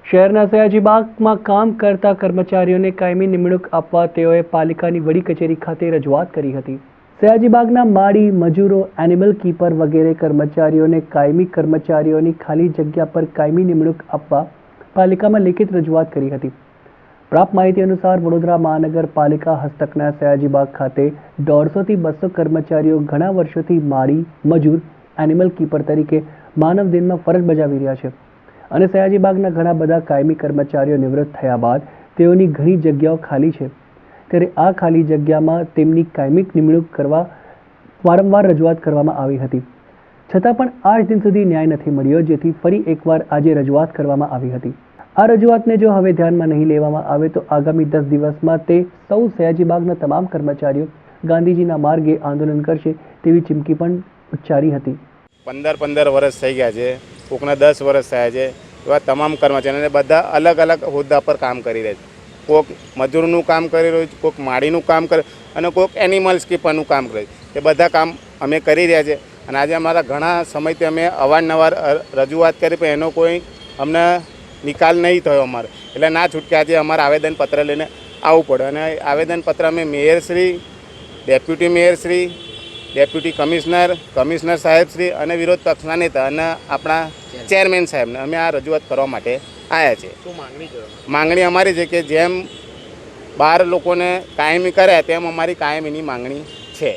શહેરના સયાજીબાગમાં કામ કરતા કર્મચારીઓને કાયમી નિમણૂક આપવા તેઓએ પાલિકાની વડી કચેરી ખાતે રજૂઆત કરી હતી। સયાજીબાગના માળી મજૂરો, એનિમલ કીપર વગેરે કર્મચારીઓને કાયમી કર્મચારીઓની ખાલી જગ્યા પર કાયમી નિમણૂક આપવા પાલિકામાં લેખિત રજૂઆત કરી હતી। પ્રાપ્ત માહિતી અનુસાર વડોદરા મહાનગરપાલિકા હસ્તકના સયાજીબાગ ખાતે 150 થી 200 કર્મચારીઓ ઘણા વર્ષોથી માળી મજૂર, એનિમલ કીપર તરીકે માનવ દિનમાં ફરજ બજાવી રહ્યા છે અને સયાજીબાગના ઘણા બધા કાયમી કર્મચારીઓ નિવૃત્ત થયા બાદ તેઓની ઘણી જગ્યાઓ ખાલી છે। ત્યારે આ ખાલી જગ્યામાં તેમની કાયમી નિમણૂક કરવા વારંવાર રજૂઆત કરવામાં આવી હતી, છતાં પણ આજ દિન સુધી ન્યાય નથી મળ્યો, જેથી ફરી એકવાર આજે રજૂઆત કરવામાં આવી હતી। આ રજૂઆતને જો હવે ધ્યાનમાં નહીં લેવામાં આવે તો આગામી 10 દિવસમાં તે સૌ સયાજીબાગના તમામ કર્મચારીઓ ગાંધીજીના માર્ગે આંદોલન કરશે તેવી ચીમકી પણ ઉચ્ચારી હતી। 15 વર્ષ થઈ ગયા છે, કોકના 10 વર્ષ થયા છે। એવા તમામ કર્મચારીઓને બધા અલગ અલગ હોદ્દા પર કામ કરી રહ્યા છે। કોઈક મજૂરનું કામ કરી રહ્યું છે, કોઈક માળીનું કામ કરે અને કોઈક એનિમલ્સ કીપરનું કામ કરે છે। એ બધા કામ અમે કરી રહ્યા છે અને આજે અમારા ઘણા સમયથી અમે અવારનવાર રજૂઆત કરી, પણ એનો કોઈ અમને નિકાલ નહીં થયો અમારે, એટલે ના છૂટકે આજે અમારે આવેદનપત્ર લઈને આવવું પડે અને આવેદનપત્ર અમે મેયરશ્રી, ડેપ્યુટી મેયરશ્રી, ડેપ્યુટી કમિશનર, કમિશનર સાહેબશ્રી અને વિરોધ પક્ષના નેતા અને આપણા ચેરમેન સાહેબને અમે આ રજૂઆત કરવા માટે આવ્યા છે। માંગણી અમારી છે કે જેમ 12 લોકોને કાયમી કરે તેમ અમારી કાયમીની માંગણી છે।